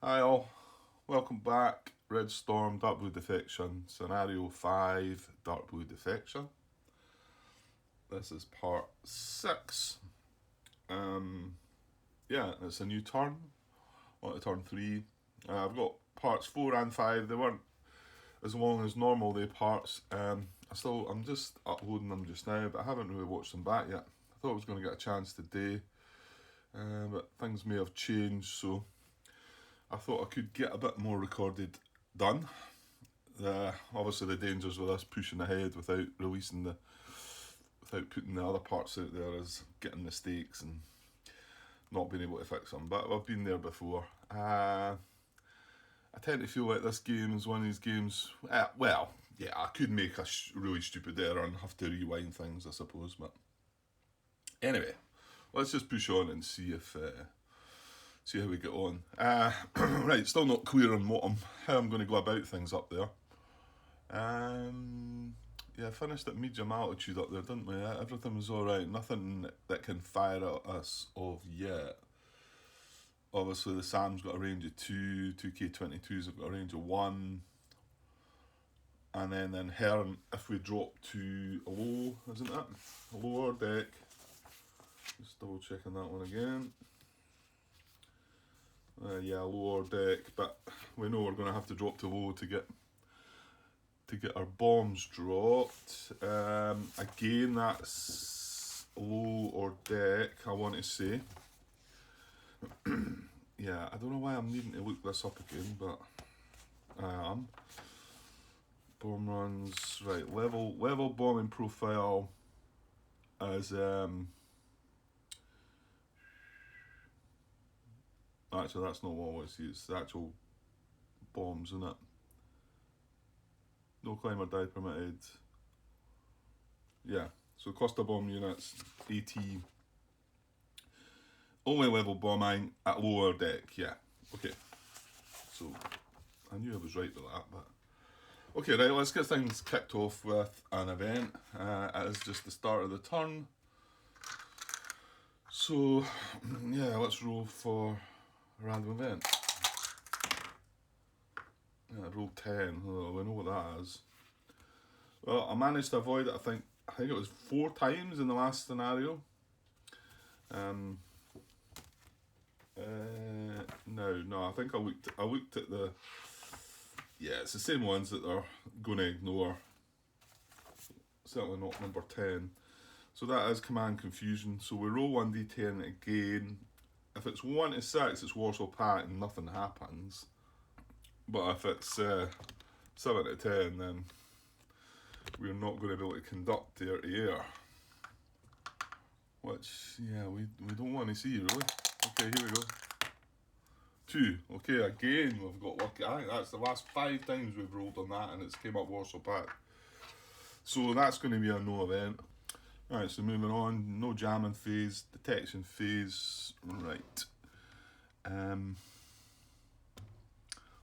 Hi all, welcome back. Red Storm, Dark Blue Defection, Scenario 5, Dark Blue Defection. This is part 6. Yeah, it's a new turn. On to turn 3. I've got parts 4 and 5. They weren't as long as normal, they parts. I'm just uploading them just now, but I haven't really watched them back yet. I thought I was going to get a chance today, but things may have changed, so I thought I could get a bit more recorded done. Obviously the dangers with us pushing ahead without without putting the other parts out there is getting mistakes and not being able to fix them. But I've been there before. I tend to feel like this game is one of these games. I could make a really stupid error and have to rewind things, I suppose. But anyway, let's just push on and see how we get on. Right, still not clear on how I'm going to go about things up there. Yeah, finished at medium altitude up there, didn't we? Everything was alright. Nothing that can fire at us of yet. Obviously, the SAM's got a range of 2, 2K22s have got a range of 1. And then Heron, if we drop to a low, isn't it? A lower deck. Just double checking that one again. Yeah, lower deck, but we know we're going to have to drop to low to get our bombs dropped. Again, that's low or deck, I want to say. Yeah, I don't know why I'm needing to look this up again, but I am. Bomb runs, right, level bombing profile as actually that's not what I want to see, it's the actual bombs, isn't it? No climber die permitted. Yeah, so cluster bomb units, AT. Only level bombing at lower deck, yeah. Okay. So, I knew I was right with that, but... Okay, right, let's get things kicked off with an event. It is just the start of the turn. So, yeah, let's roll for a random event. Yeah, roll 10. Oh, we know what that is. Well, I managed to avoid it, I think it was 4 times in the last scenario. No, I think I looked at the... Yeah, it's the same ones that they're going to ignore. Certainly not number 10. So that is command confusion. So we roll 1d10 again. If it's 1 to 6, it's Warsaw Pact and nothing happens. But if it's 7 to 10, then we're not going to be able to conduct air to air. Which, yeah, we don't want to see, really. Okay, here we go. 2. Okay, again, we've got lucky. I think that's the last 5 times we've rolled on that and it's came up Warsaw Pact. So that's going to be a no event. Alright, so moving on. No jamming phase, detection phase. Right.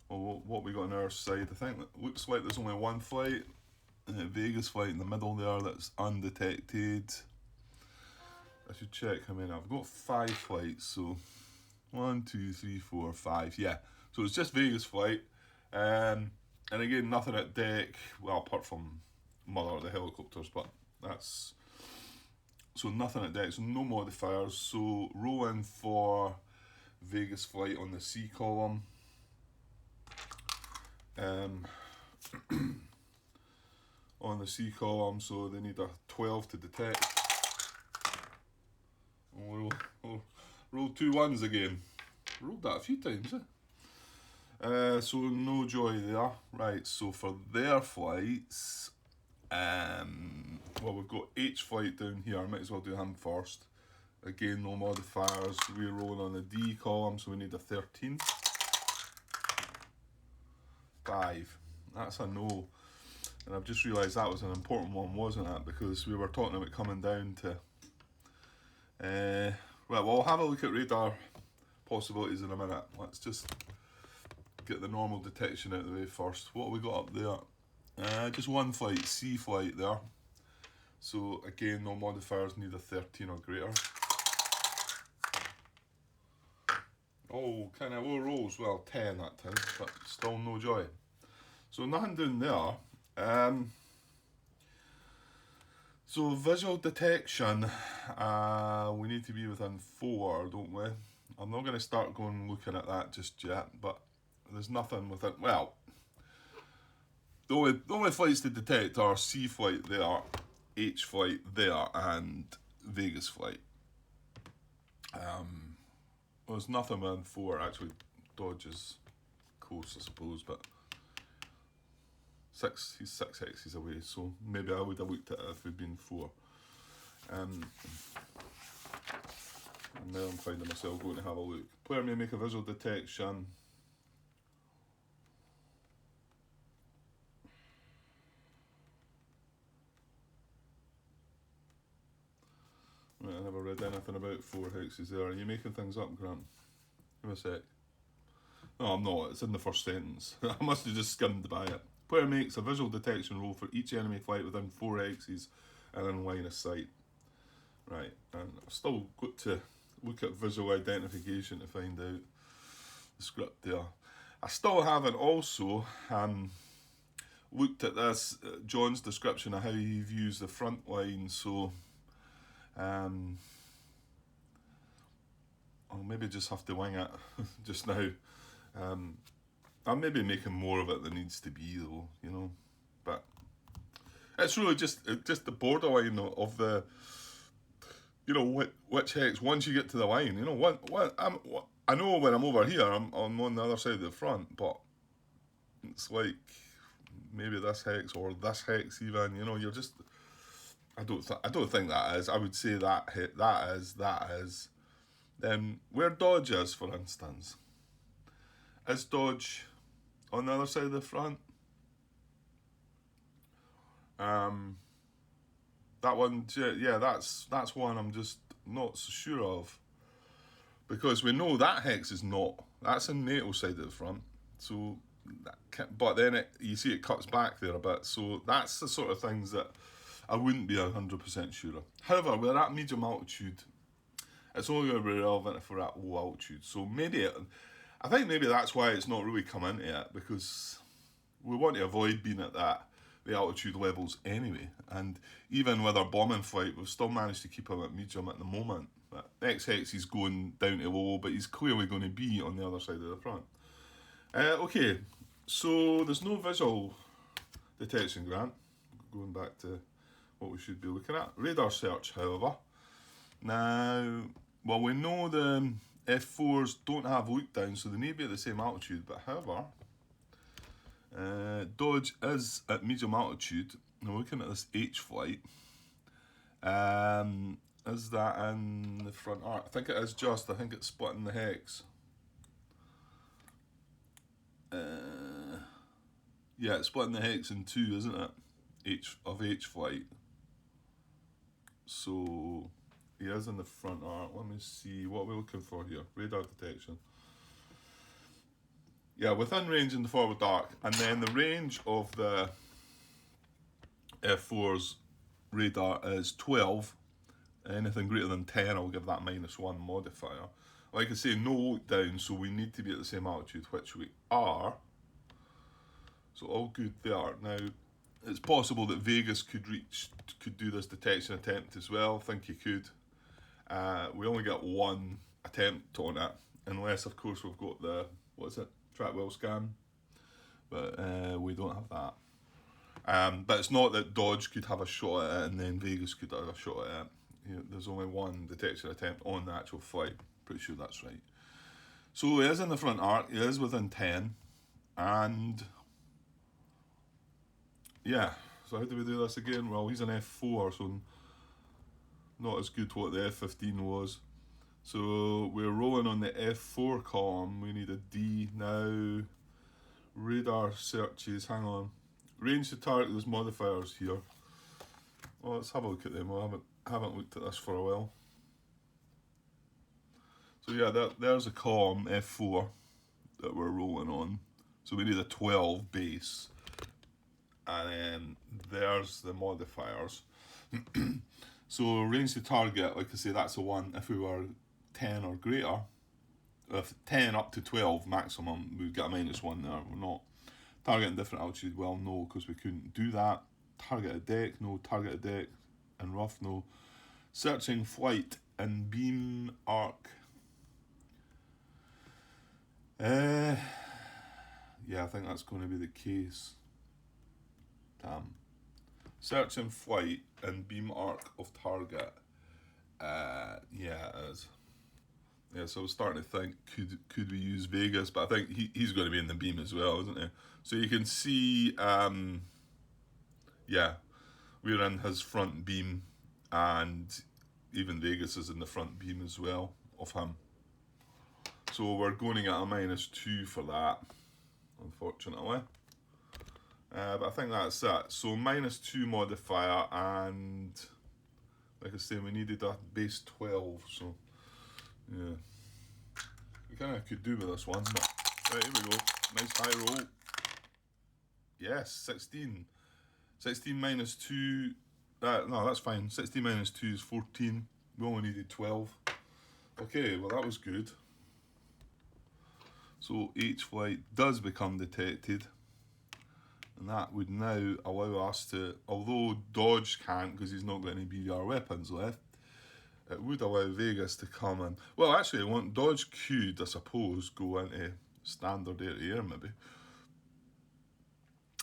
Well, what we got on our side, I think it looks like there's only 1 flight. Vegas flight in the middle there that's undetected. I should check how many. I've got 5 flights, so 1, 2, 3, 4, 5. Yeah, so it's just Vegas flight. And again, nothing at deck. Well, apart from Mother of the helicopters, but that's... So nothing at deck, so no modifiers. So roll in for Vegas flight on the C column. On the C column, so they need a 12 to detect. Roll 2 1s again. Rolled that a few times, so no joy there. Right, so for their flights, well, we've got H flight down here. I might as well do him first. Again, no modifiers. We're rolling on the D column, so we need a 13. 5. That's a no. And I've just realised that was an important one, wasn't it? Because we were talking about coming down to... Right, well, we'll have a look at radar possibilities in a minute. Let's just get the normal detection out of the way first. What have we got up there? Just 1 flight, C flight there. So again, no modifiers, need a 13 or greater. all kind of low rolls. Well, 10 that time, but still no joy. So nothing down there. So visual detection, we need to be within 4, don't we? I'm not going to start going looking at that just yet, but there's nothing within. Well, the only flights to detect are C flight there, H flight there, and Vegas flight. There's nothing within 4. Actually, Dodge is close, I suppose, but he's 6 hexes away, so maybe I would have looked at it if we'd been 4. And now I'm finding myself going to have a look. Player may make a visual detection. Right, I never read anything about 4 hexes there. Are you making things up, Grant? Give me a sec. No, I'm not. It's in the first sentence. I must have just skimmed by it. Player makes a visual detection roll for each enemy flight within 4 hexes and in line of sight. Right, and I've still got to look at visual identification to find out the script there. I still haven't also looked at this, John's description of how he views the front line, so I'll maybe just have to wing it just now. I'm maybe making more of it than needs to be though, you know. But it's really just the borderline of the, you know, which hex. Once you get to the line, you know, I know when I'm over here, I'm on the other side of the front, but it's like maybe this hex or this hex even. You know, you're just. I don't think that is. I would say that is. Then where Dodge is, for instance, is Dodge on the other side of the front? That one, yeah, that's one I'm just not so sure of, because we know that hex is not. That's in NATO side of the front. So, but then you see it cuts back there a bit. So that's the sort of things that I wouldn't be 100% sure of. However, we're at medium altitude. It's only going to be relevant if we're at low altitude. So I think maybe that's why it's not really come into it, because we want to avoid being at the altitude levels anyway. And even with our bombing flight, we've still managed to keep him at medium at the moment. But X-Hex he's going down to low, but he's clearly going to be on the other side of the front. Okay, so there's no visual detection, Grant. Going back to what we should be looking at. Radar search, however. Now, well, we know the F4s don't have look down, so they need to be at the same altitude, but however, Dodge is at medium altitude. Now, looking at this H flight, is that in the front arc? I think it is just. I think it's splitting the hex. Yeah, it's splitting the hex in 2, isn't it? H flight. So he is in the front arc. Let me see what we're looking for here. Radar detection. Yeah, within range in the forward arc, and then the range of the F4's radar is 12. Anything greater than 10, I'll give that -1 modifier. Like I say, no look down, so we need to be at the same altitude, which we are. So all good there. Now, it's possible that Vegas could do this detection attempt as well. I think he could. We only get 1 attempt on it, unless of course we've got the track well scan, but we don't have that. But it's not that Dodge could have a shot at it and then Vegas could have a shot at it. You know, there's only 1 detection attempt on the actual flight. Pretty sure that's right. So he is in the front arc. He is within 10, and yeah. So how do we do this again? Well, he's an F4, so not as good what the F15 was. So we're rolling on the F4 column. We need a D now. Radar searches. Hang on. Range to target those modifiers here. Well, let's have a look at them. I haven't looked at this for a while. So yeah, there's a column F4 that we're rolling on. So we need a 12 base. And then there's the modifiers. So range to target, like I say, that's a 1 if we were 10 or greater. with 10 up to 12 maximum, we'd get a -1 there. We're not targeting different altitude. Well, no, because we couldn't do that. Target a deck, no. Target a deck and rough, no. Searching flight and beam arc. Yeah, I think that's going to be the case. Damn. Searching flight and beam arc of target. Yeah, it is. Yeah, so I was starting to think, could we use Vegas? But I think he's going to be in the beam as well, isn't he? So you can see, yeah, we're in his front beam, and even Vegas is in the front beam as well of him. So we're going to get a -2 for that, unfortunately. But I think that's it. So -2 modifier, and like I say, we needed a base 12, so yeah. We kind of could do with this one, but right, here we go. Nice high roll. Yes, 16. 16 -2. No, that's fine. 16 -2 is 14. We only needed 12. Okay, well that was good. So H flight does become detected. And that would now allow us to, although Dodge can't because he's not got any BVR weapons left, it would allow Vegas to come in. Well, actually, I want Dodge Q'd, I suppose, go into standard air-to-air maybe.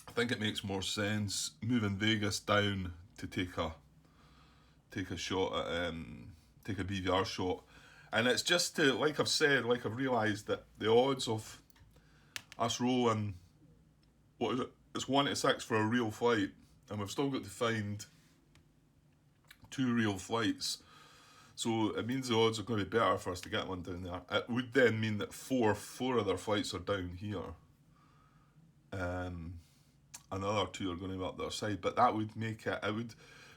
I think it makes more sense moving Vegas down to take a shot at take a BVR shot. And it's just to, like I've said, like I've realised that the odds of us rolling, what is it? It's 1 to 6 for a real flight, and we've still got to find 2 real flights. So it means the odds are going to be better for us to get one down there. It would then mean that four other flights are down here. Another 2 are going to be up the other side, but that would make it would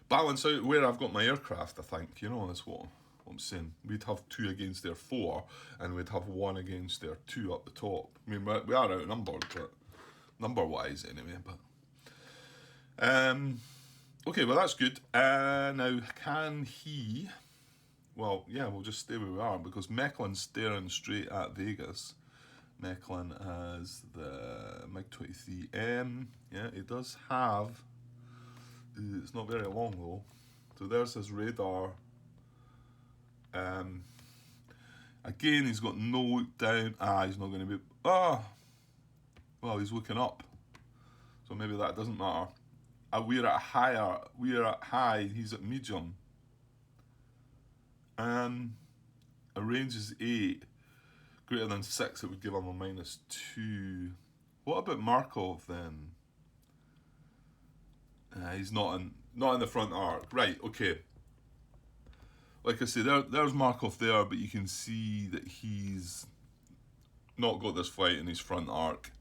balance out where I've got my aircraft, I think. You know, that's what I'm saying. We'd have 2 against their 4, and we'd have 1 against their 2 up the top. I mean, we are outnumbered, but number-wise anyway. But okay, well that's good. Now, can he... Well, yeah, we'll just stay where we are, because Mecklen's staring straight at Vegas. Mecklin has the MiG-23M. Yeah, it does have... It's not very long, though. So there's his radar. Again, he's got no look down. He's not going to be... Well, he's looking up. So maybe that doesn't matter. We're at high, he's at medium. A range is 8. Greater than 6, it would give him a -2. What about Markov then? He's not in the front arc. Right, okay. Like I say, there's Markov there, but you can see that he's not got this flight in his front arc.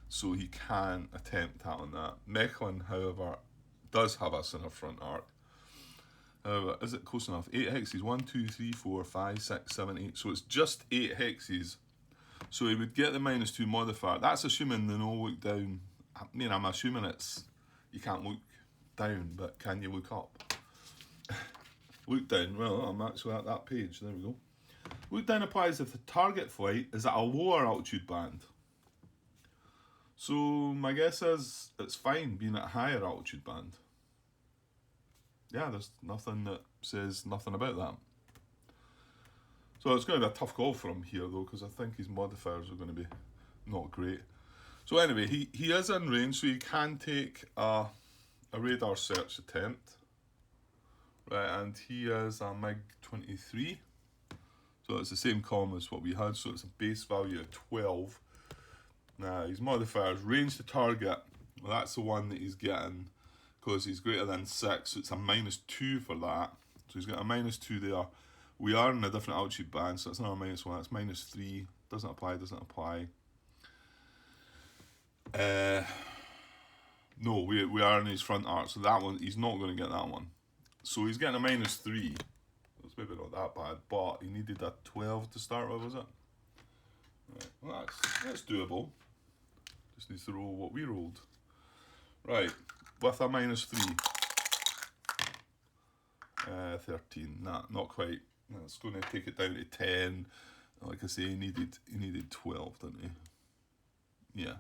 So he can attempt that on that. Mechlin, however, does have us in our front arc. However, is it close enough? 8 hexes. 1, 2, 3, 4, 5, 6, 7, 8. So it's just 8 hexes. So he would get the -2 modifier. That's assuming the no look down. I mean, I'm assuming it's... You can't look down, but can you look up? Look down. Well, I'm actually at that page. There we go. Look down applies if the target flight is at a lower altitude band. So my guess is it's fine being at a higher altitude band. Yeah, there's nothing that says nothing about that. So it's going to be a tough call for him here, though, because I think his modifiers are going to be not great. So anyway, he is in range, so he can take a radar search attempt. Right, and he is a MiG-23. So it's the same column as what we had, so it's a base value of 12. Now, his modifiers, range to target, well, that's the one that he's getting because he's greater than 6, so it's a -2 for that. So he's got a -2 there. We are in a different altitude band, so it's not a -1, it's -3. Doesn't apply, doesn't apply. No, we are in his front arc, so that one, he's not going to get that one. So he's getting a -3. It's maybe not that bad, but he needed a 12 to start with, was it? Right, well, that's doable. Just needs to roll what we rolled. Right, with a -3. 13, nah, not quite. That's going to take it down to 10. Like I say, he needed 12, didn't he? Yeah.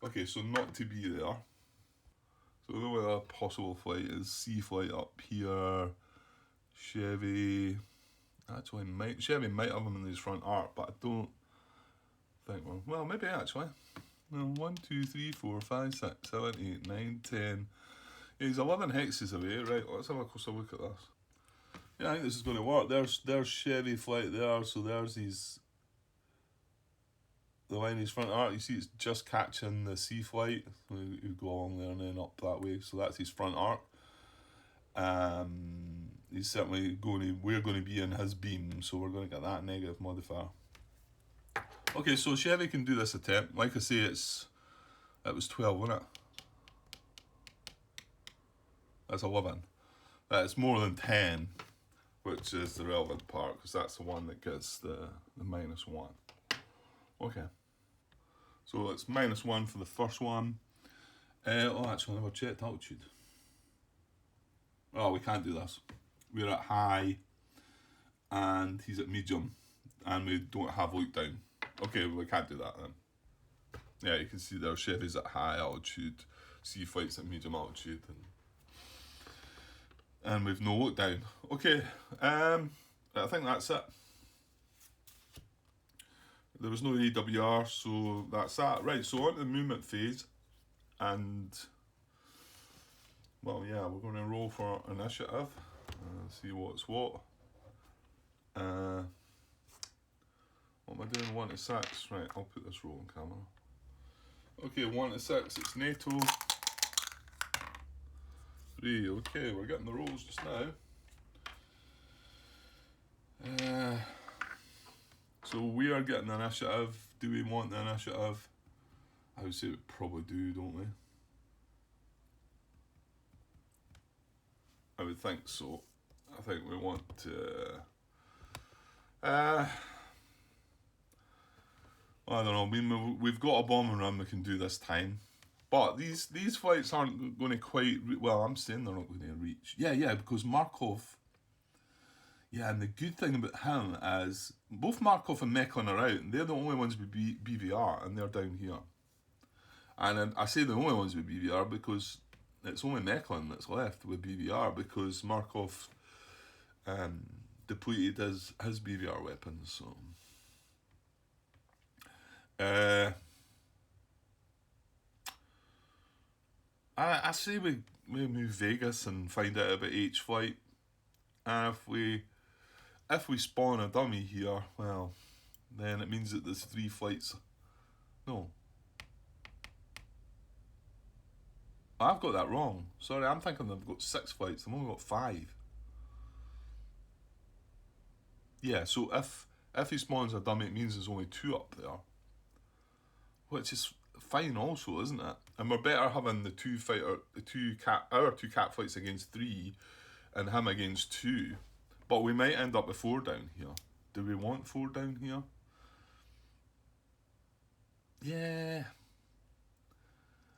Okay, so not to be there. So the only other possible flight is C flight up here. Chevy. Actually, Chevy might have him in his front arc, but I don't think. Well, maybe actually. No, 1, 2, 3, 4, 5, 6, 7, 8, 9, 10. Yeah, he's 11 hexes away. Right, let's have a closer look at this. Yeah, I think this is going to work. There's Chevy flight there, so there's the line is front arc. You see, it's just catching the C flight. You go along there and then up that way. So that's his front arc. He's certainly we're going to be in his beam, so we're going to get that negative modifier. Okay, so Chevy can do this attempt. Like I say, it was 12, wasn't it? That's 11. That's more than 10, which is the relevant part, because that's the one that gets the -1. Okay. So it's -1 for the first one. Actually, I never checked altitude. Oh, we can't do this. We're at high, and he's at medium, and we don't have look down. Okay, well, we can't do that then. Yeah, you can see there, Chevy's at high altitude, C flight's at medium altitude, and we've no look down. Okay, I think that's it. There was no AWR, so that's that. Right, so on to the movement phase, and well, yeah, we're going to roll for initiative, see what's what. What am I doing? 1 to 6. Right, I'll put this roll on camera. Okay, 1 to 6, it's NATO. 3, okay, we're getting the rolls just now. So we are getting the initiative. Do we want the initiative? I would say we probably do, don't we? I would think so. I think we want to... I don't know. I mean, we've got a bombing run we can do this time, but these flights aren't going to quite. Well, I'm saying they're not going to reach. Yeah, because Markov. Yeah, and the good thing about him is both Markov and Mechlin are out, and they're the only ones with BVR, and they're down here. And I say the only ones with BVR because it's only Mechlin that's left with BVR, because Markov depleted his BVR weapons. So. I say we move Vegas and find out about H flight, and if we spawn a dummy here, well, then it means that there's 3 flights. No, I've got that wrong. Sorry, I'm thinking they've got 6 flights. They've only got 5. Yeah, so if he spawns a dummy, it means there's only 2 up there, which is fine also, isn't it? And we're better having our 2 cat flights against 3 and him against 2, but we might end up with 4 down here. Do we want 4 down here? Yeah,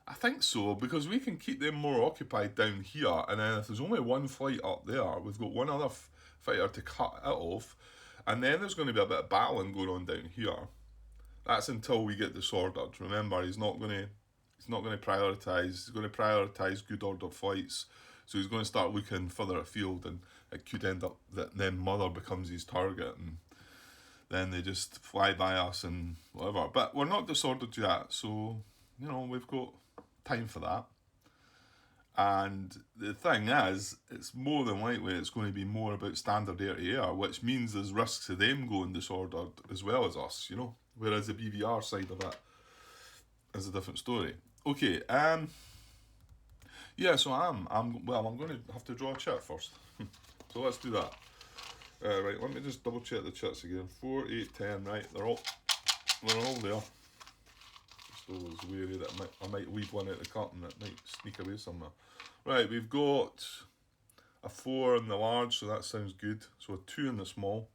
I think so, because we can keep them more occupied down here, and then if there's only 1 flight up there, we've got 1 other fighter to cut it off, and then there's going to be a bit of battling going on down here. That's until we get disordered. Remember, he's not going to prioritise. He's going to prioritise good ordered flights. So he's going to start looking further afield, and it could end up that then Mother becomes his target, and then they just fly by us and whatever. But we're not disordered yet, so we've got time for that. And the thing is, it's more than likely it's going to be more about standard air-to-air, which means there's risks of them going disordered as well as us, Whereas the BVR side of it is a different story. Okay, yeah, so I'm going to have to draw a chart first. So let's do that. Right, let me just double check the charts again. 4, 8, 10, right, they're all there. Just always wary that I might leave one out the cut and it might sneak away somewhere. Right, we've got a 4 in the large, so that sounds good. So a 2 in the small.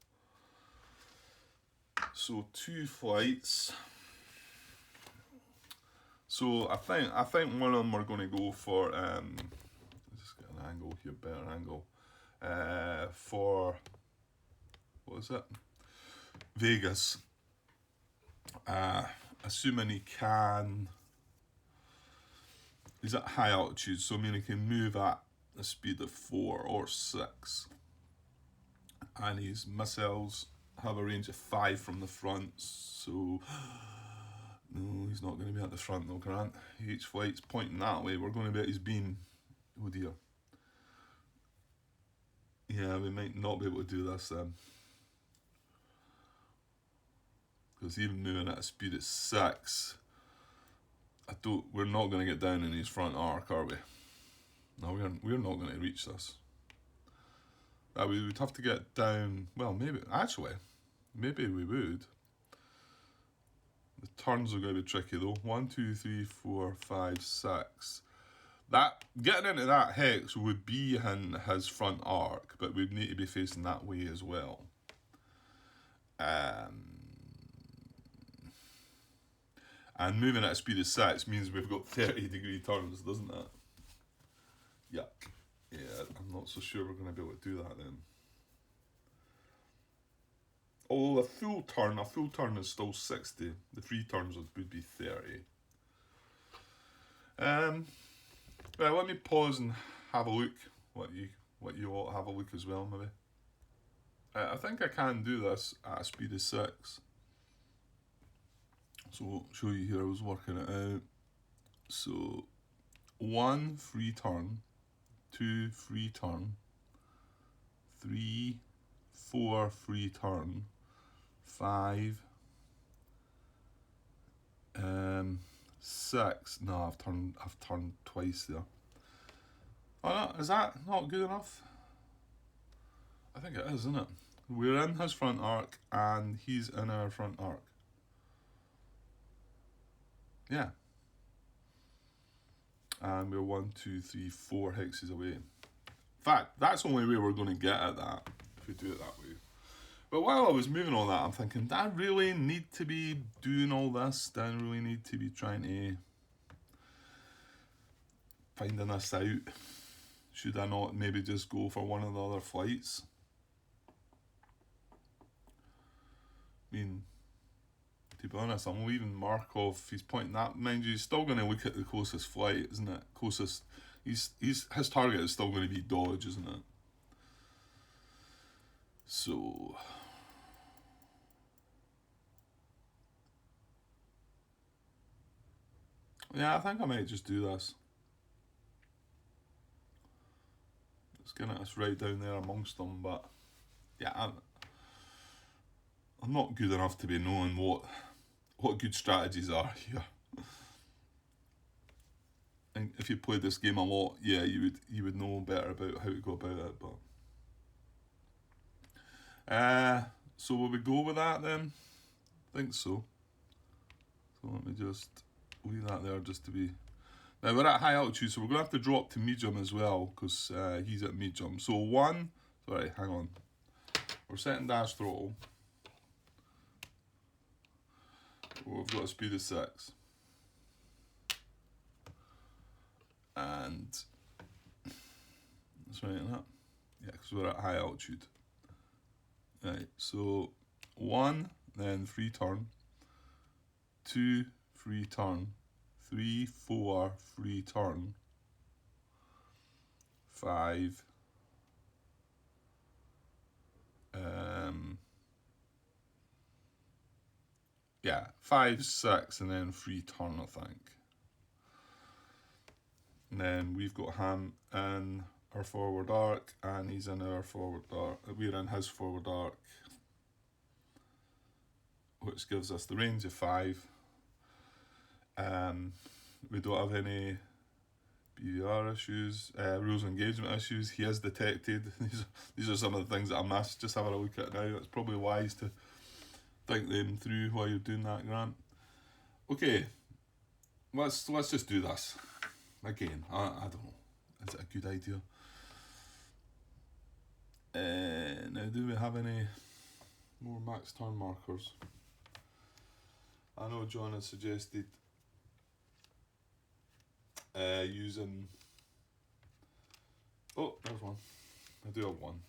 So 2 flights. So I think one of them we're going to go for. Let's just get an angle here, better angle. For what is it? Vegas. Assuming he can. He's at high altitude, so I mean he can move at a speed of 4 or 6. And his missiles have a range of 5 from the front, so no, he's not going to be at the front though, Grant. H flight's pointing that way. We're going to be at his beam. Oh dear. Yeah, we might not be able to do this then. Because even moving at a speed of 6, we're not going to get down in his front arc, are we? No, we're not going to reach this. We would have to get down, well, maybe we would. The turns are going to be tricky though. 1, 2, 3, 4, 5, 6. Getting into that hex would be in his front arc, but we'd need to be facing that way as well. And moving at a speed of 6 means we've got 30-degree turns, doesn't it? Yuck. Yeah, I'm not so sure we're going to be able to do that then. Although a full turn is still 60. The 3 turns would be 30. Well, let me pause and have a look. What you all have a look as well, maybe. I think I can do this at a speed of 6. So I'll show you here. I was working it out. So 1 free turn, 2 free turn, 3, 4 free turn, 5, 6. No, I've turned twice there. Oh no, is that not good enough? I think it is, isn't it? We're in his front arc and he's in our front arc. Yeah. And we're 1, 2, 3, 4 hexes away. In fact, that's the only way we're going to get at that, if we do it that way. But while I was moving all that, I'm thinking, do I really need to be doing all this? Do I really need to be trying to finding this out? Should I not maybe just go for one of the other flights? I mean, to be honest, I'm leaving Markov. He's pointing that. Mind you, he's still going to look at the closest flight, isn't it? His target is still going to be Dodge, isn't it? So yeah, I think I might just do this. Let's get us right down there amongst them, but yeah, I'm not good enough to be knowing what good strategies are here. And if you played this game a lot, yeah, you would know better about how to go about it, but so will we go with that then? I think so. So let me just leave that there just to be. Now we're at high altitude, so we're going to have to drop to medium as well, because he's at medium. So hang on. We're setting dash throttle. We've got a speed of 6. And that's right, isn't it? Yeah, because we're at high altitude. Right, so 1, then free turn, 2, free turn, 3, 4, free turn, 5, 5, 6, and then free turn, I think. And then we've got him in our forward arc, and he's in our forward arc. We're in his forward arc, which gives us the range of 5. We don't have any BVR issues, rules of engagement issues. He is detected. These are some of the things that I missed. Just having a look at it now. It's probably wise to think them through while you're doing that, Grant. Okay, let's just do this again. I don't know. Is it a good idea? Now, do we have any more max turn markers? I know John has suggested using. Oh, there's one. I do have one.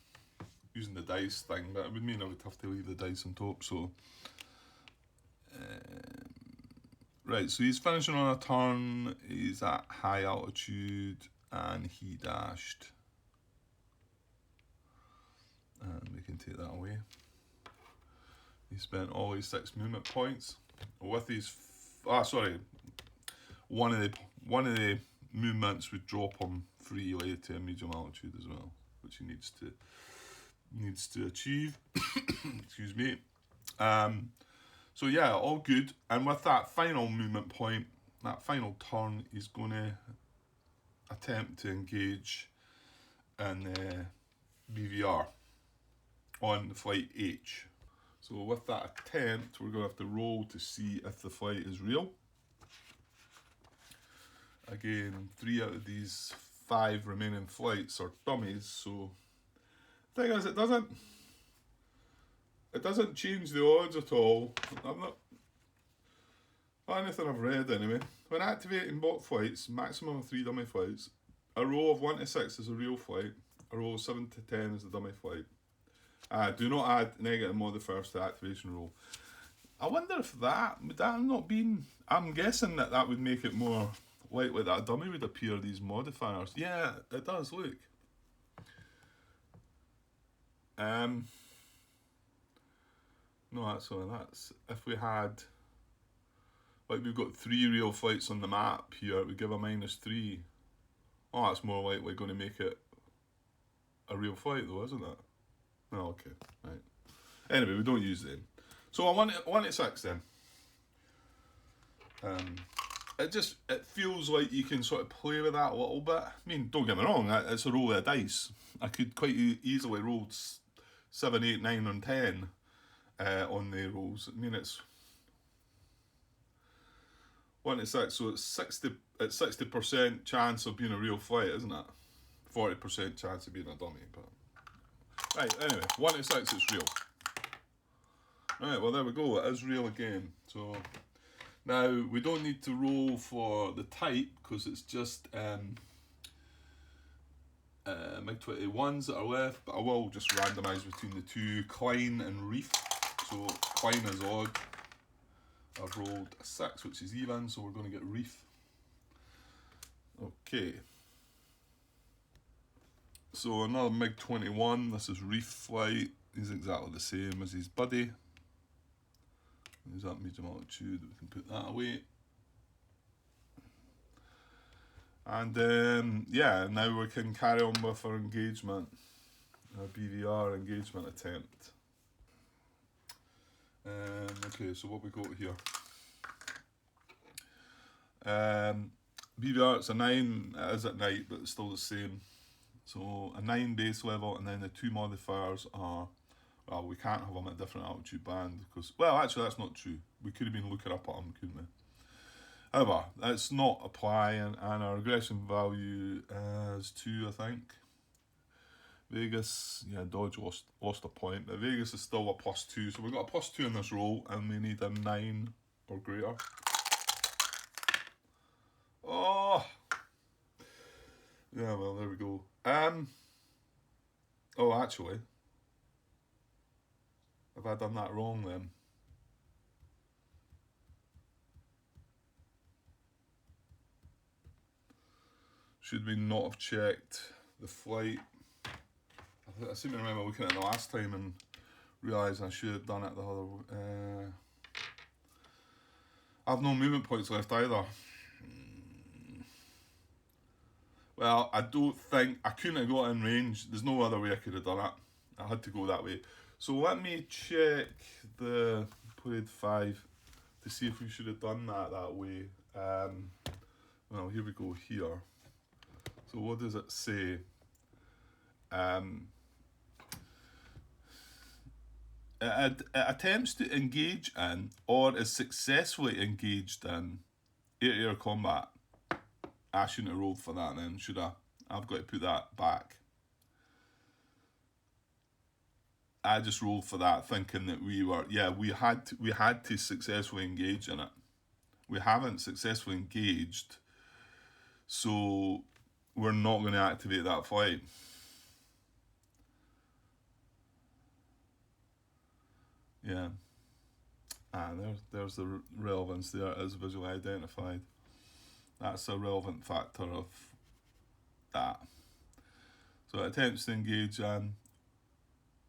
using the dice thing, but it would mean I would have to leave the dice on top, so... right, so he's finishing on a turn, he's at high altitude, and he dashed. And we can take that away. He spent all his 6 movement points with his... one of the movements would drop him freely to a medium altitude as well, which he needs to achieve. Excuse me. So yeah, all good. And with that final movement point, that final turn, he's going to attempt to engage in BVR on flight H. So with that attempt, we're going to have to roll to see if the flight is real. Again, 3 out of these 5 remaining flights are dummies, so the thing is, it doesn't change the odds at all. Not anything I've read anyway. When activating bot flights, maximum of 3 dummy flights, a roll of 1 to 6 is a real flight, a roll of 7 to 10 is a dummy flight. Do not add negative modifiers to the activation roll. I wonder if that would that not been... I'm guessing that would make it more likely that a dummy would appear, these modifiers. Yeah, it does, look. No, that's if we had, like, we've got 3 real flights on the map here, it would give a -3. Oh, that's more likely going to make it a real flight though, isn't it? Oh, okay, right. Anyway, we don't use them. So I want it 6 then. It feels like you can sort of play with that a little bit. I mean, don't get me wrong, it's a roll of dice. I could quite easily roll 7, 8, 9 and 10 on the rolls. I mean, it's 1 to 6, so it's 60% chance of being a real flight, isn't it? 40% chance of being a dummy, but right, anyway, 1 to 6 it's real. Right, well there we go, it is real again. So now we don't need to roll for the type because it's just MiG-21s that are left, but I will just randomise between the 2, Klein and Reef. So Klein is odd. I've rolled a 6, which is even, so we're going to get Reef. Okay. So another MiG-21, this is Reef flight. He's exactly the same as his buddy. He's at medium altitude, we can put that away. And yeah, now we can carry on with our engagement, our BVR engagement attempt. Okay, so what we got here? BVR, it's a 9, it is at night, but it's still the same. So a 9 base level, and then the 2 modifiers are, well, we can't have them at a different altitude band, because, well, actually that's not true. We could have been looking up at them, couldn't we? However, that's not applying, and our aggression value is 2, I think. Vegas, yeah, Dodge lost a point, but Vegas is still a +2, so we've got a +2 in this roll, and we need a 9 or greater. Oh! Yeah, well, there we go. Oh, actually, have I done that wrong then? Should we not have checked the flight? I seem to remember looking at it the last time and realising I should have done it the other way. I have no movement points left either. Well, I don't think, I couldn't have got in range. There's no other way I could have done it. I had to go that way. So let me check the played 5 to see if we should have done that way. Well, here we go here. So what does it say? It attempts to engage in or is successfully engaged in air-to-air combat. I shouldn't have rolled for that then, should I? I've got to put that back. I just rolled for that thinking that we had to successfully engage in it. We haven't successfully engaged, so we're not going to activate that flight. Yeah. There's the relevance there. It is visually identified. That's a relevant factor of that. So it attempts to engage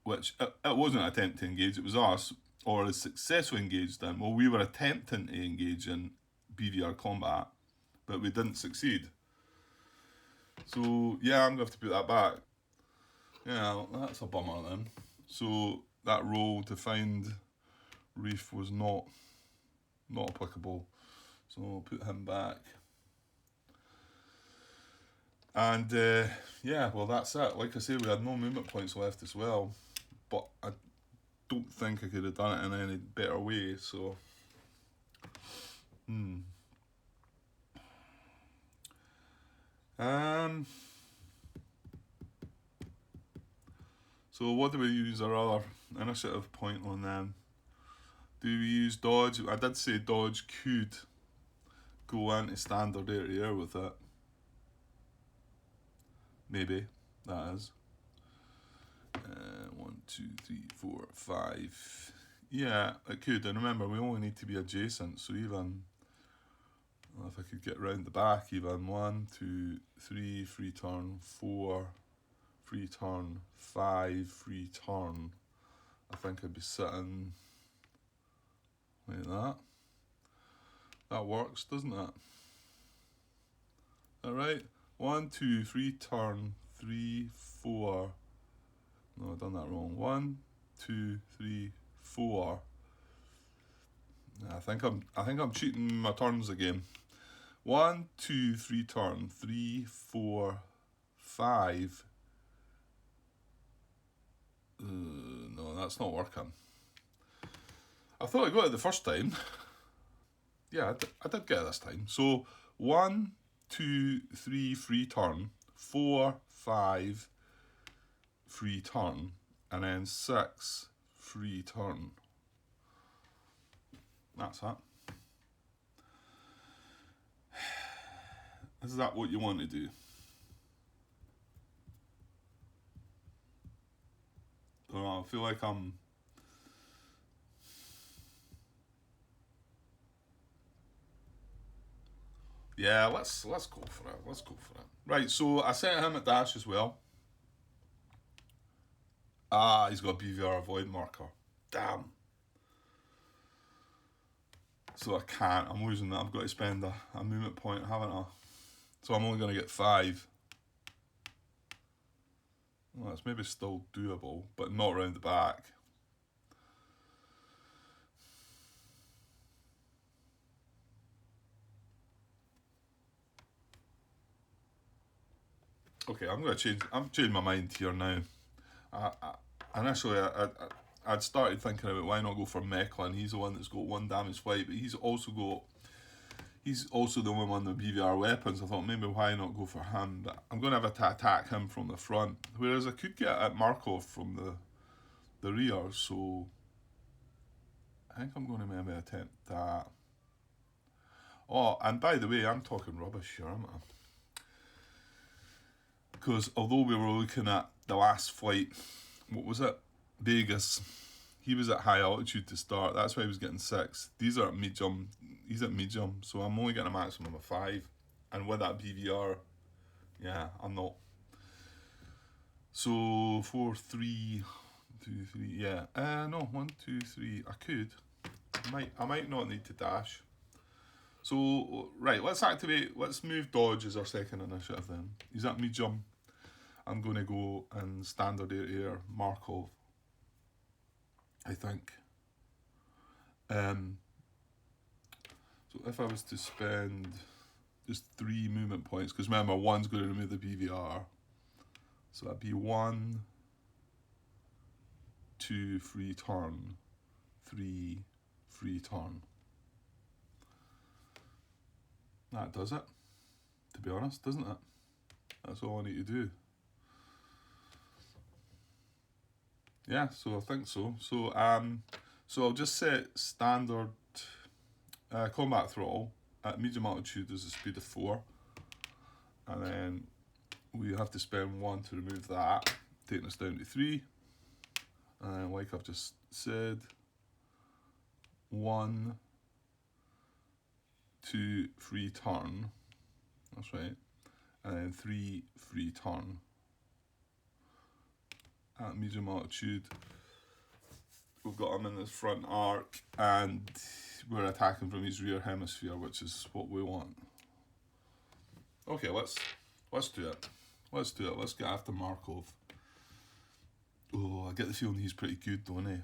which it wasn't an attempt to engage, it was us, or is successfully engaged in. Well, we were attempting to engage in BVR combat, but we didn't succeed. So yeah, I'm going to have to put that back. Yeah, that's a bummer then. So that role to find Reef was not applicable. So I'll put him back. And yeah, well that's it. Like I say, we had no movement points left as well, but I don't think I could have done it in any better way. So, So what do we use our other initiative point on then? Do we use dodge? I did say dodge could go into standard air to air with it. Maybe, that is. 1, 2, 3, 4, 5. Yeah, it could. And remember, we only need to be adjacent. So even if I could get round the back, even 1, 2, 3, free turn, 4, free turn, 5, free turn. I think I'd be sitting like that. That works, doesn't it? Alright. 1, 2, 3, turn, 3, 4. No, I've done that wrong. 1, 2, 3, 4. I think I'm cheating my turns again. 1, 2, 3, turn, 3, 4, 5. No, that's not working. I thought I got it the first time. Yeah, I did get it this time. So 1, 2, 3, free turn, 4, 5, free turn, and then 6, free turn. That's it. Is that what you want to do? I don't know, I feel like I'm... Yeah, let's go for it. Let's go for it. Right, so I sent him a dash as well. Ah, he's got a BVR avoid marker. Damn. So I can't. I'm losing that. I've got to spend a movement point, haven't I? So I'm only going to get 5. Well, it's maybe still doable, but not round the back. Okay, I'm changing my mind here now. Initially, I'd started thinking about why not go for Mechlin. He's the one that's got 1 damage flight, but he's also the only one with BVR weapons. I thought maybe why not go for him, but I'm going to have to attack him from the front. Whereas I could get at Markov from the rear, so I think I'm going to maybe attempt that. Oh, and by the way, I'm talking rubbish here, aren't I? Because although we were looking at the last flight, what was it? Vegas. He was at high altitude to start. That's why he was getting 6. These are at medium. He's at medium, so I'm only getting a maximum of 5. And with that BVR, yeah, I'm not. So 4, 3, 2, 3. Yeah. No, 1, 2, 3. I could. I might not need to dash. So right, let's move dodge as our second initiative then. He's at medium. I'm going to go in standard air Markov, I think. So if I was to spend just 3 movement points, because remember 1's going to remove the BVR, so that'd be 1, 2, free turn, 3, free turn. That does it, to be honest, doesn't it? That's all I need to do. Yeah, so I think so. So I'll just set standard combat throttle at medium altitude as a speed of 4, and then we have to spend 1 to remove that, taking us down to 3. And like I've just said, 1, 2, free turn. That's right. And then 3, free turn. At medium altitude, we've got him in his front arc, and we're attacking from his rear hemisphere, which is what we want. Okay, let's do it. Let's do it. Let's get after Markov. Oh, I get the feeling he's pretty good, don't he?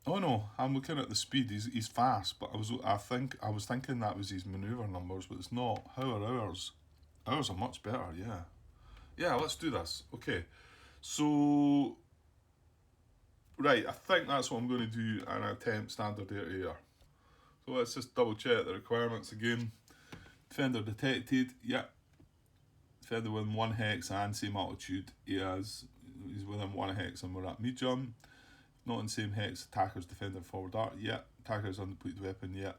Oh no, I'm looking at the speed. He's fast, but I was thinking that was his manoeuvre numbers, but it's not. How are ours? Ours are much better. Yeah. Yeah, let's do this. Okay, so, right, I think that's what I'm going to do and attempt standard air-to-air. So let's just double check the requirements again. Defender detected, yep. Defender within 1 hex and same altitude. He's within 1 hex and we're at medium. Not in same hex, attackers, defender, forward dart, yep. Attackers, undepleted weapon, yep.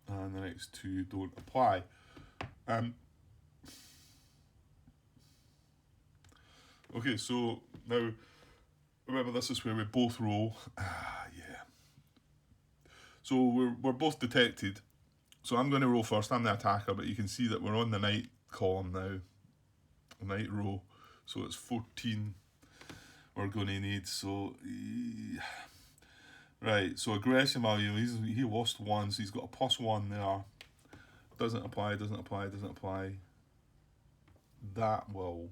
And the next two don't apply. Okay, so now, remember this is where we both roll. Yeah. So we're both detected. So I'm going to roll first, I'm the attacker, but you can see that we're on the night column now. Night row. So it's 14 we're going to need, so... Right, so aggression value, he lost 1, so he's got a +1 there. Doesn't apply, doesn't apply, doesn't apply. That will...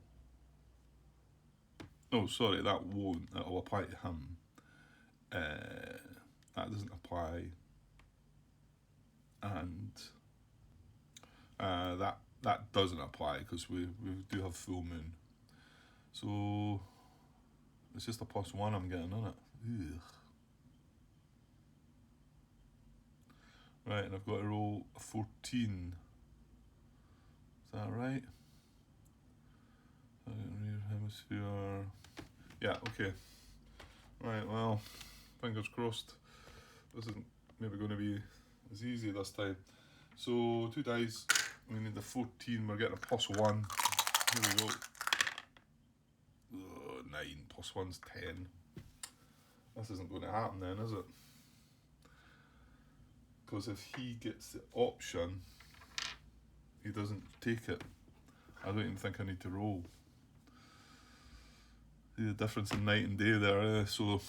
Oh, sorry, that won't. It'll apply to him. That doesn't apply. And that doesn't apply because we do have full moon. So it's just a +1 I'm getting on it. Ugh. Right, and I've got to roll a 14. Is that right? Rear hemisphere. Yeah, okay. Right, well, fingers crossed. This isn't maybe going to be as easy this time. So 2 dice. We need the 14. We're getting a +1. Here we go. 9 +1's 10. This isn't going to happen then, is it? Because if he gets the option, he doesn't take it. I don't even think I need to roll. See the difference in night and day there, so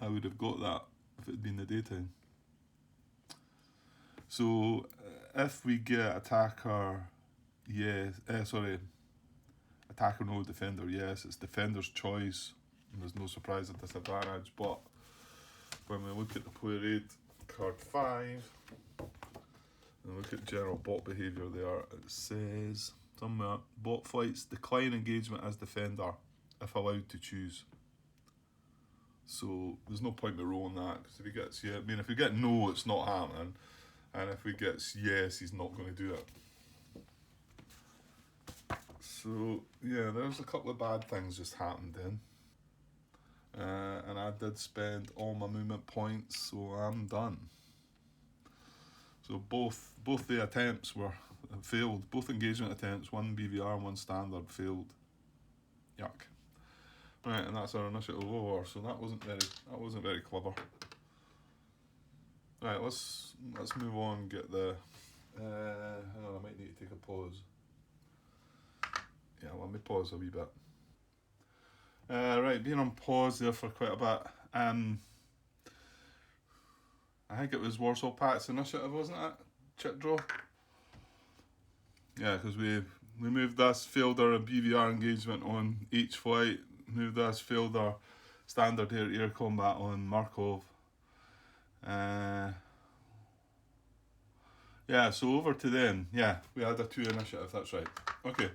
I would have got that if it had been the daytime. So if we get attacker, yes, attacker no defender, yes, it's defender's choice, and there's no surprise or disadvantage, but when we look at the player aid, card 5, and look at general bot behaviour there, it says somewhere, bot flights decline engagement as defender if allowed to choose. So there's no point in rolling that, because if he gets if we get no, it's not happening, and if he gets yes, he's not going to do it. So yeah, there's a couple of bad things just happened then. And I did spend all my movement points, so I'm done. So both the attempts failed. Both engagement attempts, 1 BVR and 1 standard, failed. Yuck. Right, and that's our initiative over. So that wasn't very clever. Right, let's move on. And get the. Hang on, I might need to take a pause. Yeah, let me pause a wee bit. Right, being on pause there for quite a bit. I think it was Warsaw Pact's initiative, wasn't it? Chip draw. Yeah, because we moved this, failed our BVR engagement on each flight. Moved this, failed our standard air-to-air combat on Markov. Yeah, so over to then. Yeah, we had a 2 initiative, that's right. Okay,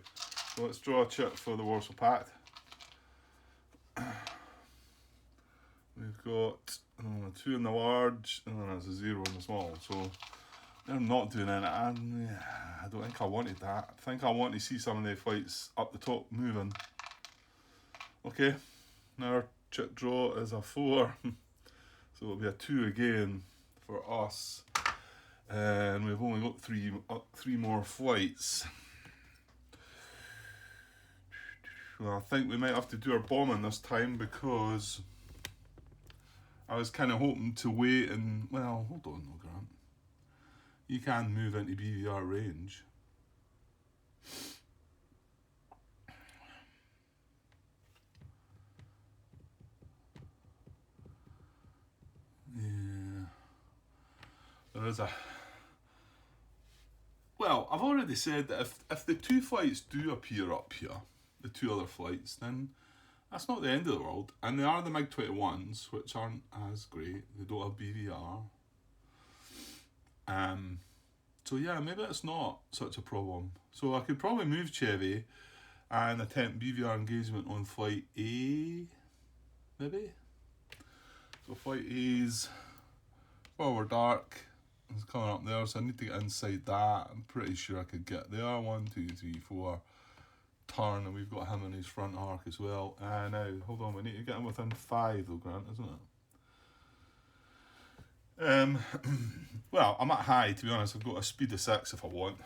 so let's draw a chip for the Warsaw Pact. We've got 2 in the large, and then there's a 0 in the small, so they're not doing it. I don't think I wanted that. I think I want to see some of the flights up the top moving. Okay, now our chip draw is a 4, so it'll be a 2 again for us, and we've only got 3 more flights. Well, I think we might have to do our bombing this time because I was kind of hoping to wait and, well, hold on, no, Grant. You can move into BVR range. Yeah. There is a... Well, I've already said that if the two flights do appear up here, the two other flights, then that's not the end of the world. And they are the MiG-21s, which aren't as great. They don't have BVR. So yeah, maybe it's not such a problem. So I could probably move Chevy and attempt BVR engagement on flight A, maybe? So flight A's forward dark. It's coming up there, so I need to get inside that. I'm pretty sure I could get there. 1, 2, 3, 4. Turn, and we've got him in his front arc as well. Now, hold on, we need to get him within 5 though, Grant, isn't it? Well, I'm at high, to be honest. I've got a speed of 6 if I want.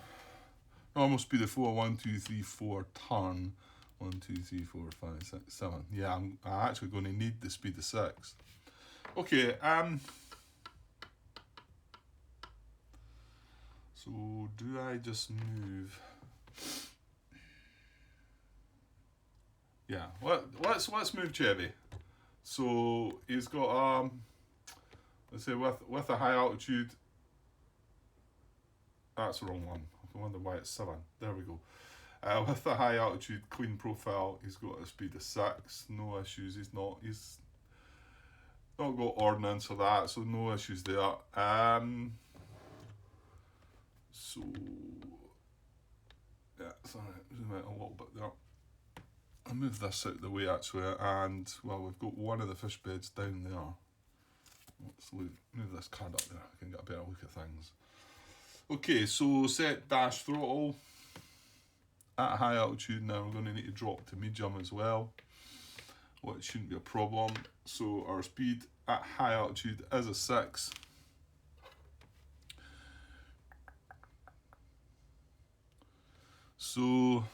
Normal speed of 4, 1, 2, 3, 4, turn. 1, 2, 3, 4, 5, 6, 7. Yeah, I'm actually going to need the speed of 6. Okay, so do I just move? Yeah, let's move Chevy. So he's got let's say with a high altitude. That's the wrong one. I wonder why it's 7. There we go. With a high altitude clean profile, he's got a speed of 6. No issues. He's not got ordnance for that, so no issues there. So yeah, sorry, zoom out a little bit there. I'll move this out of the way actually, and well, we've got one of the fish beds down there. Let's move this card up there, I can get a better look at things. Okay, so set dash throttle at high altitude. Now we're going to need to drop to medium as well, which shouldn't be a problem. So our speed at high altitude is a 6. So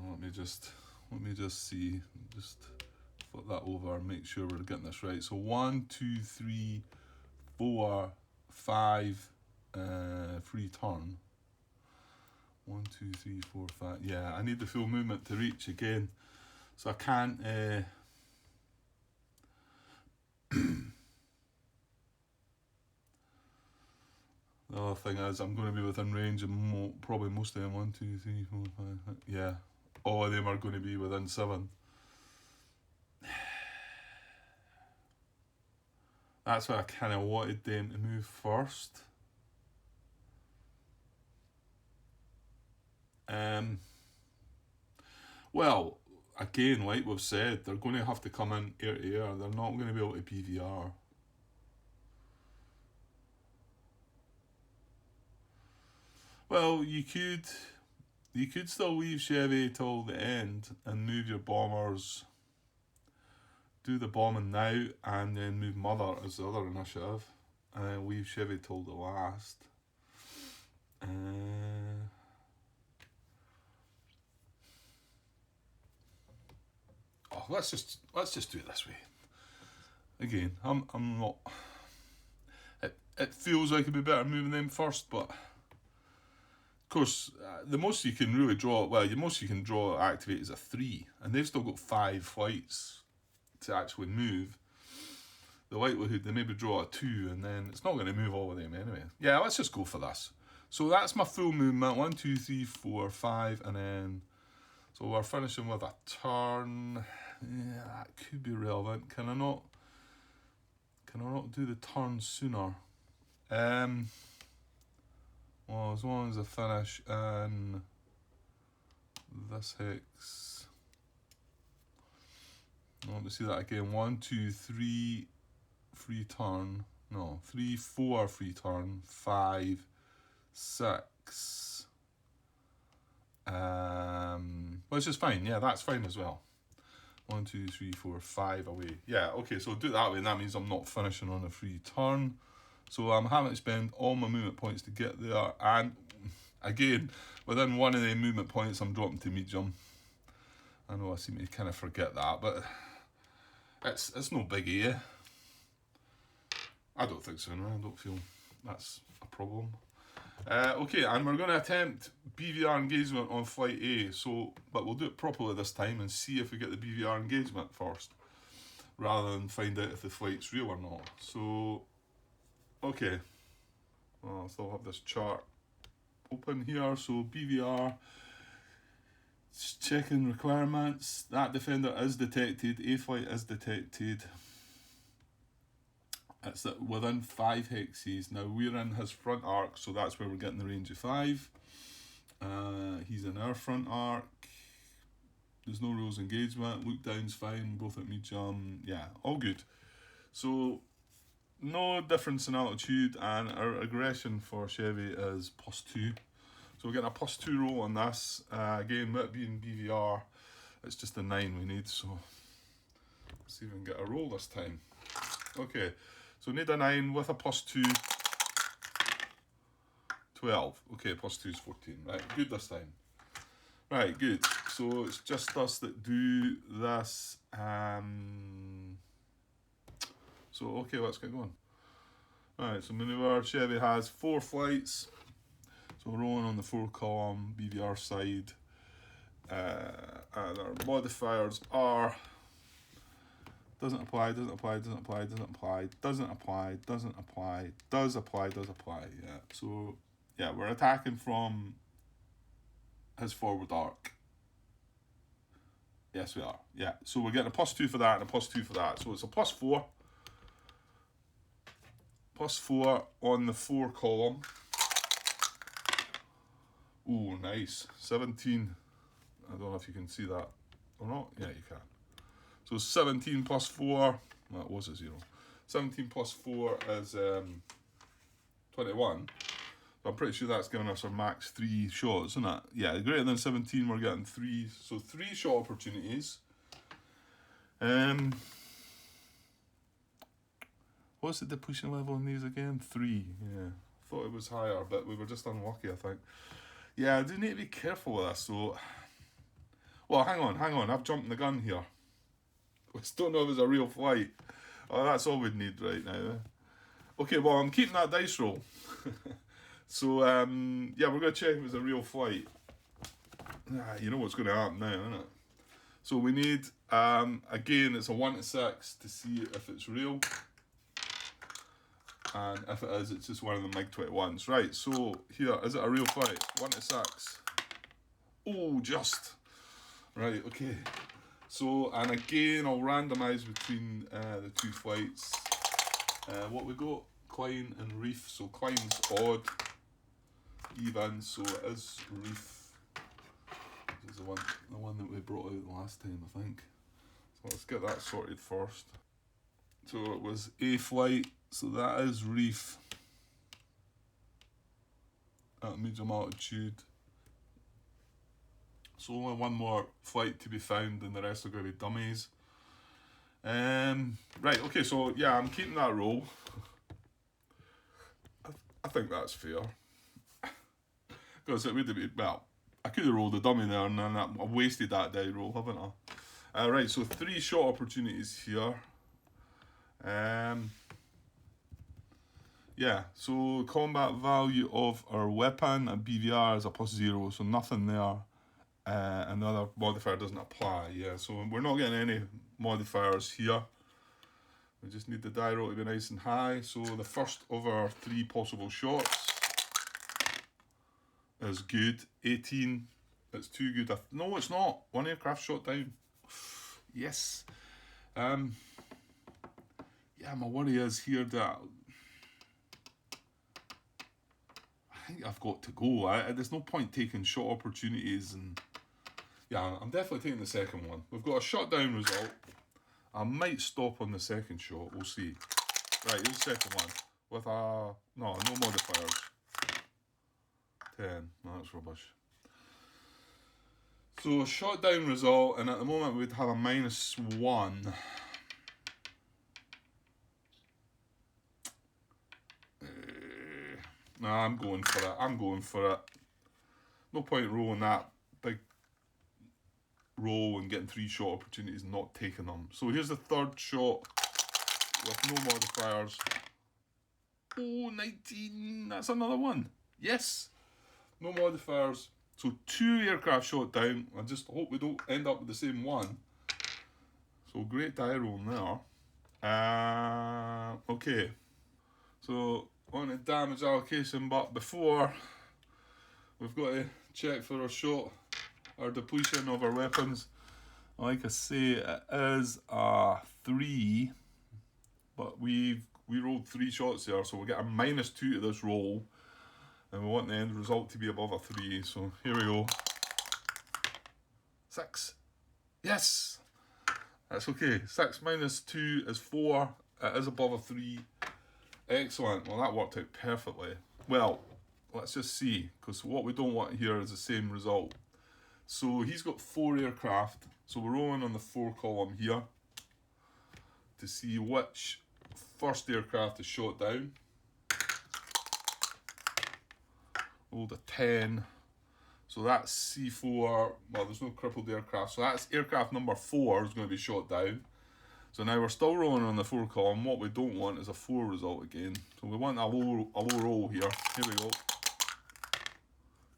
let me just see, just flip that over and make sure we're getting this right. So 1, 2, 3, 4, 5, free turn. 1, 2, 3, 4, 5. Yeah, I need the full movement to reach again, so I can't. The other thing is, I'm going to be within range of probably most of them. 1, 2, 3, 4, 5. Yeah, all of them are going to be within 7. That's why I kind of wanted them to move first. Well, again, like we've said, they're going to have to come in air to air. They're not going to be able to PVR. Well, you could still leave Chevy till the end and move your bombers. Do the bombing now and then move Mother as the other initiative, and then leave Chevy till the last. Let's just do it this way. Again, I'm not. It feels like it'd be better moving them first, but of course, the most you can really draw. Well, the most you can draw activate is a 3, and they've still got 5 flights to actually move. The likelihood they maybe draw a 2, and then it's not going to move all of them anyway. Yeah, let's just go for this. So that's my full movement. 1, 2, 3, 4, 5, and then so we're finishing with a turn. Yeah, that could be relevant. Can I not do the turn sooner? Well, as long as I finish in this hex. Let me see that again. 1, 2, 3, free turn. No, 3, 4, free turn. 5, 6. Which is fine. Yeah, that's fine as well. 1, 2, 3, 4, 5 away. Yeah, okay, so do it that way, and that means I'm not finishing on a free turn. So I'm having to spend all my movement points to get there, and again, within one of the movement points, I'm dropping to medium. I know I seem to kind of forget that, but It's no biggie, eh? I don't think so, no. I don't feel that's a problem. Okay, and we're going to attempt BVR engagement on flight A, but we'll do it properly this time and see if we get the BVR engagement first, rather than find out if the flight's real or not. So, okay, I'll still have this chart open here. So BVR, checking requirements. That defender is detected. A flight is detected. It's within 5 hexes. Now we're in his front arc, so that's where we're getting the range of 5. He's in our front arc. There's no rules engagement. Look down's fine. Both at medium. Yeah, all good. So no difference in altitude, and our aggression for Chevy is +2. So we're getting a +2 roll on this. Again, with it being BVR, it's just a 9 we need. So let's see if we can get a roll this time. Okay. So need a 9 with a +2, 12. Okay, +2 is 14. Right, good this time. Right, good. So it's just us that do this. So, okay, let's get going. Alright, so maneuver, Chevy has 4 flights. So we're rolling on the 4 column BVR side. And our modifiers are... Doesn't apply, doesn't apply, doesn't apply, doesn't apply, doesn't apply, doesn't apply, does apply, does apply. Yeah. So, yeah, we're attacking from his forward arc. Yes, we are. Yeah. So we're getting a +2 for that and a +2 for that. So it's a +4. +4 on the 4 column. Ooh, nice. 17. I don't know if you can see that or not. Yeah, you can. So 17 + 4, well, it was a 0. 17 + 4 is 21. So I'm pretty sure that's giving us our max 3 shots, isn't it? Yeah, greater than 17, we're getting 3. So 3 shot opportunities. What's the depletion level in these again? 3, yeah. Thought it was higher, but we were just unlucky, I think. Yeah, I do need to be careful with this, so... Well, hang on, I've jumped the gun here. We still don't know if it's a real flight. Oh, that's all we'd need right now. Okay, well, I'm keeping that dice roll. So, yeah, we're going to check if it's a real flight. You know what's going to happen now, isn't it? So we need, again, it's a 1 to 6 to see if it's real. And if it is, it's just one of the MiG-21s. Right, so here, is it a real flight? 1 to 6. Oh, just. Right, okay. So, and again, I'll randomise between the 2 flights. What we got? Klein and Reef. So Klein's odd, even, so it is Reef. This is the one that we brought out the last time, I think. So let's get that sorted first. So it was A flight, so that is Reef at medium altitude. So only one more flight to be found, and the rest are going to be dummies. Right, okay, so yeah, I'm keeping that roll. I think that's fair. Because it would have been, well, I could have rolled a dummy there and then I've wasted that die roll, haven't I? Right, so 3 shot opportunities here. Yeah, so combat value of our weapon at BVR is a +0, so nothing there. And the other modifier doesn't apply, yeah, so we're not getting any modifiers here. We just need the die roll to be nice and high. So the first of our 3 possible shots is good. 18, it's too good. No, it's not. 1 aircraft shot down. Yes. Yeah, my worry is here that I think I've got to go. There's no point taking shot opportunities, and yeah, I'm definitely taking the second one. We've got a shutdown result. I might stop on the second shot, we'll see. Right, here's the second one. With no modifiers. 10, no, that's rubbish. So, shutdown result, and at the moment we'd have a -1. Nah, I'm going for it. No point rolling that big roll and getting 3 shot opportunities and not taking them. So here's the third shot with no modifiers. Oh, 19, that's another one. Yes, no modifiers. So 2 aircraft shot down. I just hope we don't end up with the same one. So great die rolling there. Okay, so on to damage allocation, but before, we've got to check for our shot, our depletion of our weapons. Like I say, it is a 3, but we rolled 3 shots there, so we'll get a -2 to this roll, and we want the end result to be above a 3, so here we go. 6. Yes! That's okay. 6 minus 2 is 4. It is above a 3. Excellent. Well, that worked out perfectly. Well, let's just see, because what we don't want here is the same result. So he's got 4 aircraft. So we're rolling on the 4 column here to see which first aircraft is shot down. Rolled a 10. So that's C4, well, there's no crippled aircraft, so that's aircraft number 4 is going to be shot down. So now we're still rolling on the 4 column. What we don't want is a 4 result again. So we want a low roll here. Here we go.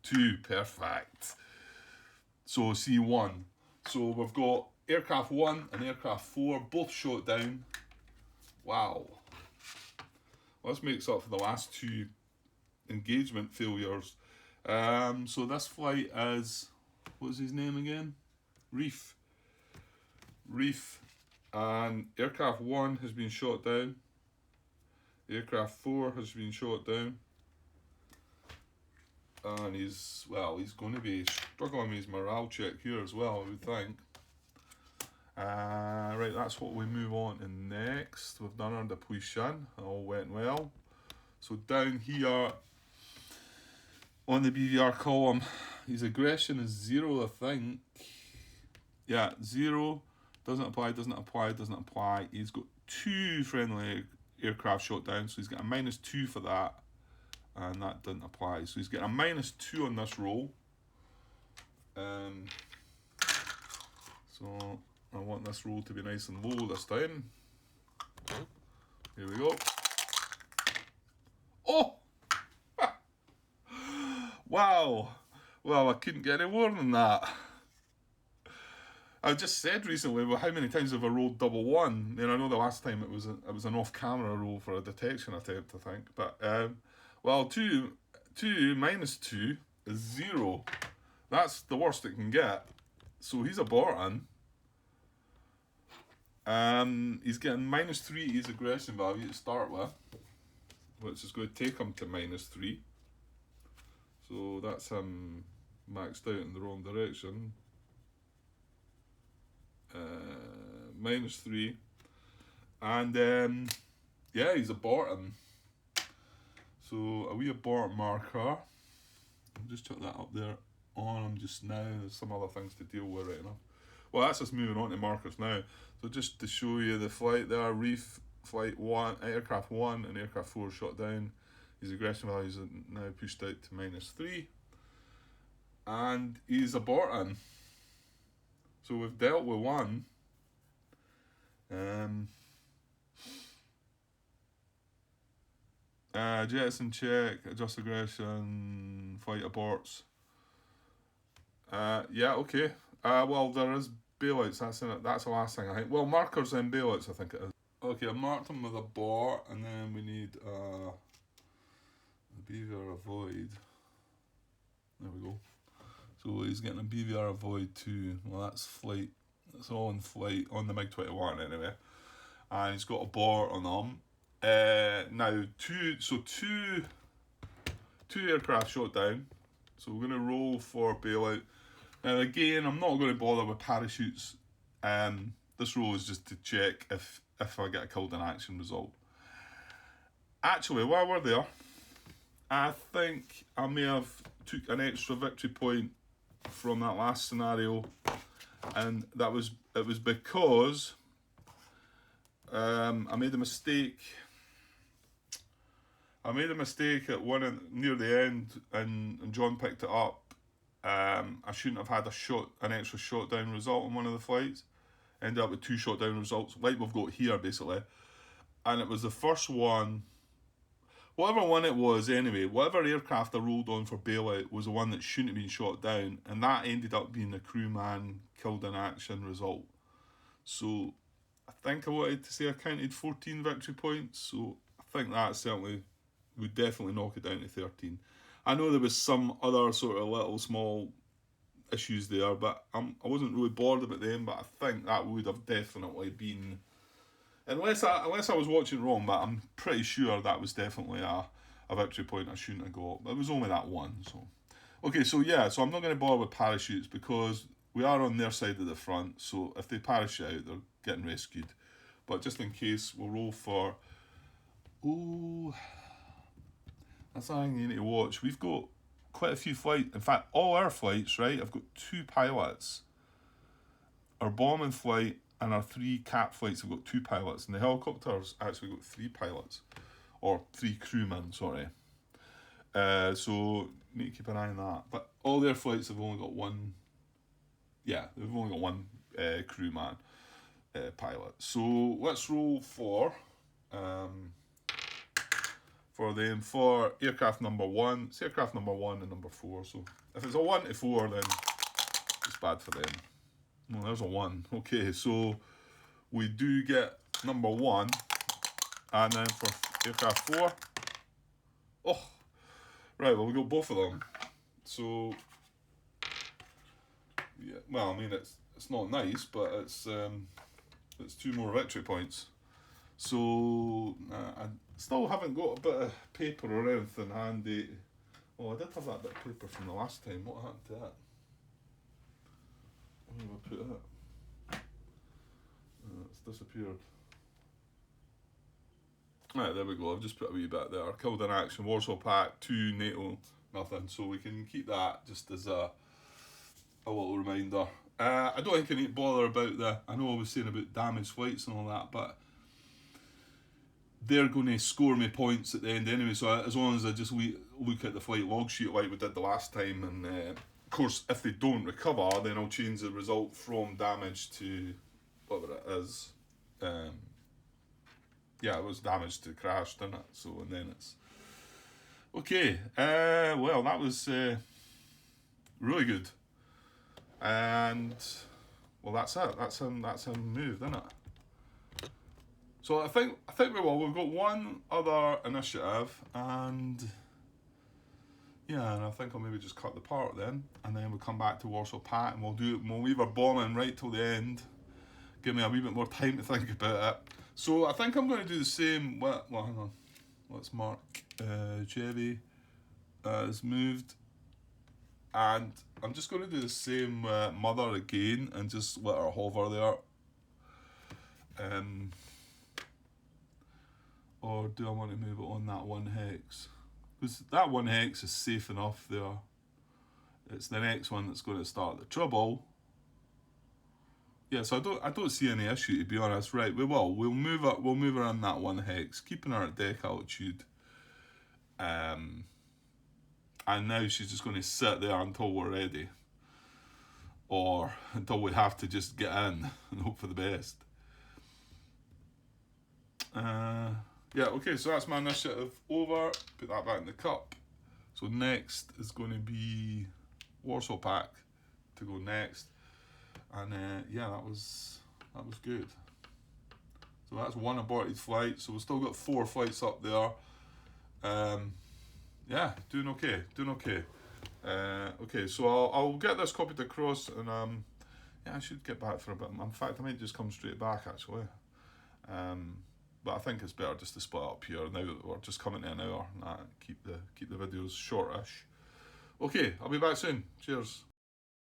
2, perfect. So C1. So we've got aircraft 1 and aircraft 4, both shot down. Wow. Well, this makes up for the last 2 engagement failures. So this flight is, what's his name again? Reef. And aircraft 1 has been shot down. Aircraft 4 has been shot down. And he's going to be struggling with his morale check here as well, I would think. Right, that's what we move on to next. We've done our depletion. All went well. So down here, on the BVR column, his aggression is 0, I think. Yeah, 0. Doesn't apply. He's got 2 friendly aircraft shot down, so he's got a -2 for that. And that doesn't apply. So he's getting a -2 on this roll. So I want this roll to be nice and low this time. Here we go. Oh! Wow, well, I couldn't get any more than that. I just said recently, well, how many times have I rolled double 1? And I know the last time it was an off-camera roll for a detection attempt, I think. But well, 2 minus 2 is 0. That's the worst it can get. So he's aborting. He's getting -3 his aggression value to start with, which is going to take him to -3. So that's him maxed out in the wrong direction. -3. And yeah, he's aborting. So a wee abort marker. I'll just chuck that up there on him just now. There's some other things to deal with right now. Well, that's just moving on to markers now. So just to show you the flight there, Reef flight 1, aircraft 1 and aircraft 4 shot down. His aggression values are now pushed out to -3. And he's aborting. So we've dealt with 1. Jettison check, adjust aggression, flight aborts. Yeah, okay. Well, there is bailouts, that's the last thing I think. Well, markers and bailouts I think it is. Okay, I marked him with a abort, and then we need BVR avoid. There we go. So he's getting a BVR avoid 2. Well, that's flight. That's all in flight on the MiG-21 anyway. And he's got a abort on them. Now two aircraft shot down. So we're going to roll for bailout. Now again, I'm not going to bother with parachutes. This roll is just to check if I get a killed in action result. Actually, while we're there, I think I may have took an extra victory point from that last scenario, and it was because I made a mistake. I made a mistake at near the end, and John picked it up, I shouldn't have had an extra shot down result on one of the flights. Ended up with 2 shot down results, like we've got here basically. And it was the first one, whatever one it was anyway, whatever aircraft I rolled on for bailout was the one that shouldn't have been shot down, and that ended up being the crewman killed in action result. So I think I wanted to say I counted 14 victory points, so I think that certainly would definitely knock it down to 13. I know there was some other sort of little small issues there, but I wasn't really bored about them, but I think that would have definitely been, unless I was watching wrong, but I'm pretty sure that was definitely a victory point I shouldn't have got. But it was only that one, so. Okay, so yeah, so I'm not going to bother with parachutes because we are on their side of the front, so if they parachute out, they're getting rescued. But just in case, we'll roll for... Ooh, that's something you need to watch. We've got quite a few flights. In fact, all our flights, right, I've got 2 pilots. Our bombing flight and our 3 cap flights have got 2 pilots, and the helicopters actually got 3 pilots. Or 3 crewmen, sorry. So, need to keep an eye on that. But all their flights have only got 1... Yeah, they've only got 1 crewman pilot. So, let's roll for them for aircraft number 1. It's aircraft number 1 and number 4. So, if it's a 1 to 4, then it's bad for them. Well, there's a 1. Okay, so we do get number 1. And then for aircraft 4. Oh, right, well, we got both of them. So, yeah, well, I mean, it's not nice, but it's 2 more victory points. So, I still haven't got a bit of paper or anything handy. Oh, I did have that bit of paper from the last time. What happened to that? Where did I put that? It's disappeared. Right, there we go. I've just put a wee bit there. Killed in action, Warsaw Pact, 2 NATO, nothing. So we can keep that just as a little reminder. I don't think I need to bother about I know I was saying about damaged flights and all that, but they're going to score me points at the end anyway. So as long as I just look at the flight log sheet like we did the last time, and of course if they don't recover, then I'll change the result from damage to whatever it is. Yeah, it was damage to crash, didn't it? So, and then it's... Okay, well, that was really good. And, well, that's it. That's him moved, isn't it? So I think we've got one other initiative, and yeah, and I think I'll maybe just cut the part then, and then we'll come back to Warsaw Pact, and we'll leave our bombing right till the end. Give me a wee bit more time to think about it. So I think I'm going to do the same. Well, hang on. Let's mark Chevy as moved, and I'm just going to do the same mother again and just let her hover there. Or do I want to move it on that 1 hex? Because that 1 hex is safe enough there. It's the next one that's going to start the trouble. Yeah, so I don't see any issue, to be honest. Right, we'll move her on that 1 hex, keeping her at deck altitude. And now she's just going to sit there until we're ready, or until we have to just get in and hope for the best. Yeah, okay, so that's my initiative over. Put that back in the cup. So next is going to be Warsaw Pact to go next. And yeah, that was good. So that's 1 aborted flight. So we've still got 4 flights up there. Yeah, doing okay. Okay, so I'll get this copied across, and yeah, I should get back for a bit. In fact, I might just come straight back actually. But I think it's better just to split up here now that we're just coming to an hour. Keep the videos shortish. Okay, I'll be back soon. Cheers.